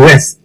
US.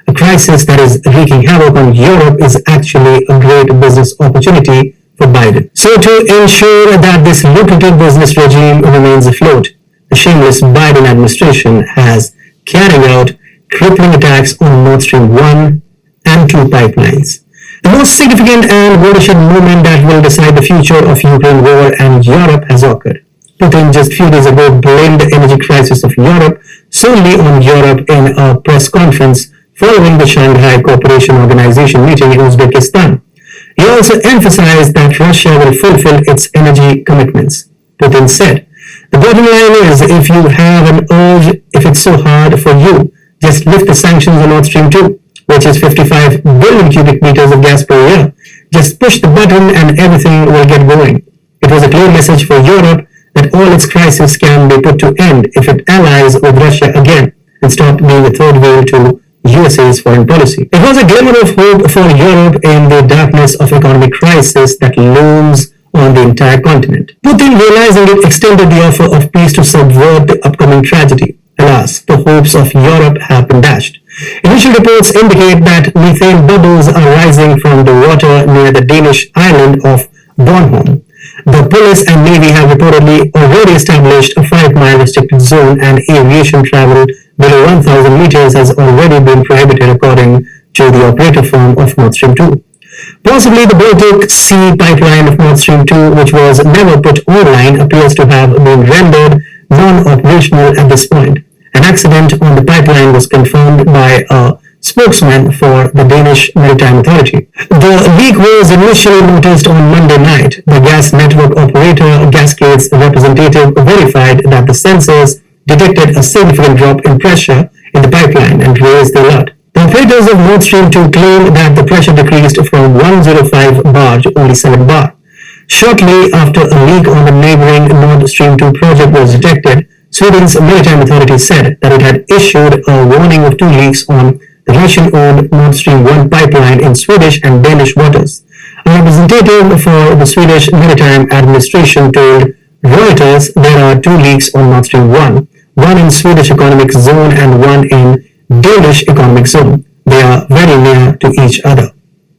A crisis that is wreaking havoc on Europe is actually a great business opportunity for Biden. So to ensure that this lucrative business regime remains afloat, the shameless Biden administration has carried out crippling attacks on Nord Stream 1 and 2 pipelines. The most significant and watershed moment that will decide the future of Ukraine war and Europe has occurred. Putin just a few days ago blamed the energy crisis of Europe solely on Europe in a press conference following the Shanghai Cooperation Organization meeting in Uzbekistan. He also emphasized that Russia will fulfill its energy commitments. Putin said, "The bottom line is, if you have an urge, if it's so hard for you, just lift the sanctions on Nord Stream 2, which is 55 billion cubic meters of gas per year. Just push the button and everything will get going." It was a clear message for Europe that all its crises can be put to end if it allies with Russia again and stop being a third wheel to USA's foreign policy. It was a glimmer of hope for Europe in the darkness of economic crisis that looms on the entire continent. Putin, realizing it, extended the offer of peace to subvert the upcoming tragedy. Alas, the hopes of Europe have been dashed. Initial reports indicate that methane bubbles are rising from the water near the Danish island of Bornholm. The police and Navy have reportedly already established a 5-mile restricted zone, and aviation travel below 1,000 meters has already been prohibited according to the operator firm of Nord Stream 2. Possibly the Baltic Sea pipeline of Nord Stream 2, which was never put online, appears to have been rendered non-operational at this point. An accident on the pipeline was confirmed by a spokesman for the Danish Maritime Authority. The leak was initially noticed on Monday night. The gas network operator Gascade's representative verified that the sensors detected a significant drop in pressure in the pipeline and raised the alert. The operators of Nord Stream 2 claim that the pressure decreased from 105 bar to only 7 bar. Shortly after a leak on the neighboring Nord Stream 2 project was detected, Sweden's maritime authority said that it had issued a warning of 2 leaks on the Russian-owned Nord Stream 1 pipeline in Swedish and Danish waters. A representative for the Swedish Maritime Administration told Reuters there are 2 leaks on Nord Stream 1, one in Swedish Economic Zone and one in Danish Economic Zone. They are very near to each other.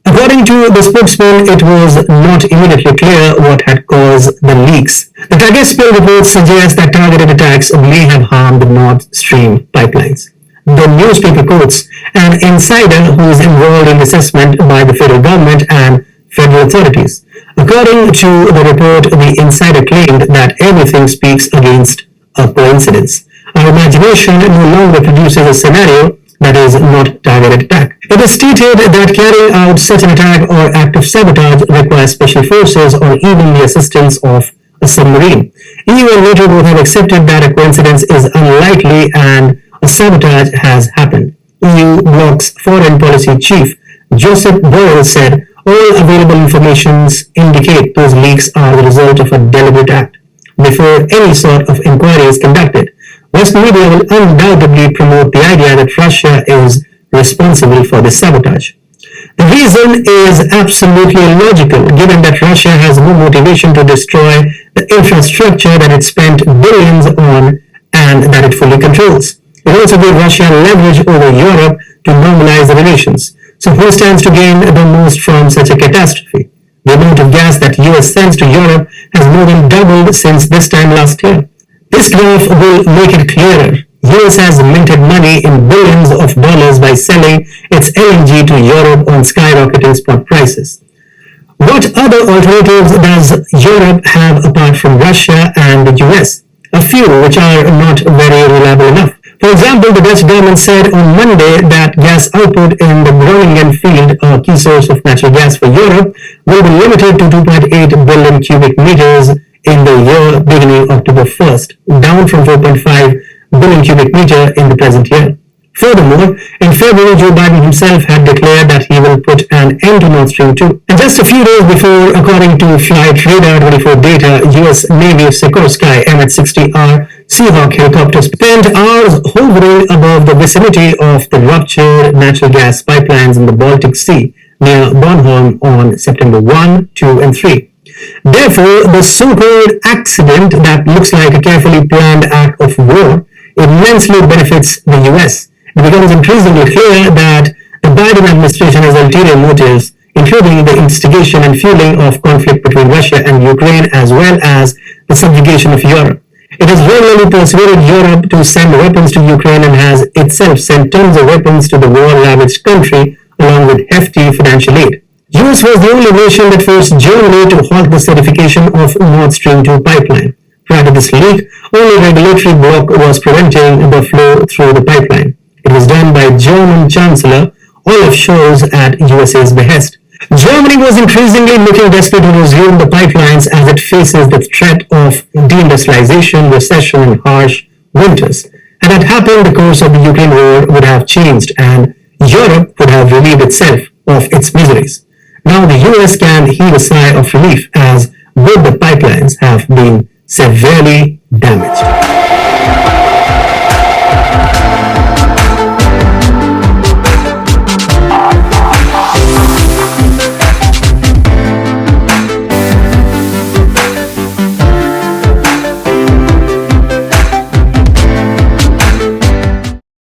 According to the spokesman, it was not immediately clear what had caused the leaks. The target spill report suggests that targeted attacks may have harmed the Nord Stream pipelines. The newspaper quotes an insider who is involved in assessment by the federal government and federal authorities. According to the report, the insider claimed that everything speaks against a coincidence. Our imagination no longer produces a scenario that is not targeted attack. It is stated that carrying out such an attack or act of sabotage requires special forces or even the assistance of a submarine. EU and NATO both have accepted that a coincidence is unlikely and a sabotage has happened. EU bloc's foreign policy chief Joseph Borrell said all available informations indicate those leaks are the result of a deliberate act. Before any sort of inquiry is conducted, Western media will undoubtedly promote the idea that Russia is responsible for this sabotage. The reason is absolutely illogical, given that Russia has no motivation to destroy the infrastructure that it spent billions on and that it fully controls. It also gave Russia leverage over Europe to normalize the relations. So who stands to gain the most from such a catastrophe? The amount of gas that US sends to Europe has more than doubled since this time last year. This graph will make it clearer. US has minted money in billions of dollars by selling its LNG to Europe on skyrocketing spot prices. What other alternatives does Europe have apart from Russia and the US? A few which are not very reliable enough. For example, the Dutch government said on Monday that gas output in the Groningen field, a key source of natural gas for Europe, will be limited to 2.8 billion cubic meters in the year beginning October 1st, down from 4.5 billion cubic meter in the present year. Furthermore, in February, Joe Biden himself had declared that he will put an end to Nord Stream 2. And just a few days before, according to Flight Radar 24 data, US Navy Sikorsky MH-60R Seahawk helicopters spent hours hovering above the vicinity of the ruptured natural gas pipelines in the Baltic Sea near Bornholm on September 1, 2, and 3. Therefore, the so-called accident that looks like a carefully planned act of war immensely benefits the US. It becomes increasingly clear that the Biden administration has ulterior motives, including the instigation and fueling of conflict between Russia and Ukraine, as well as the subjugation of Europe. It has regularly persuaded Europe to send weapons to Ukraine and has itself sent tons of weapons to the war-ravaged country, along with hefty financial aid. US was the only nation that forced Germany to halt the certification of Nord Stream 2 pipeline. Prior to this leak, only regulatory bloc was preventing the flow through the pipeline. It was done by German Chancellor Olaf Scholz at USA's behest. Germany was increasingly looking desperate to resume the pipelines as it faces the threat of deindustrialization, recession, and harsh winters. Had that happened, the course of the Ukraine war would have changed and Europe would have relieved itself of its miseries. Now the US can heave a sigh of relief as both the pipelines have been severely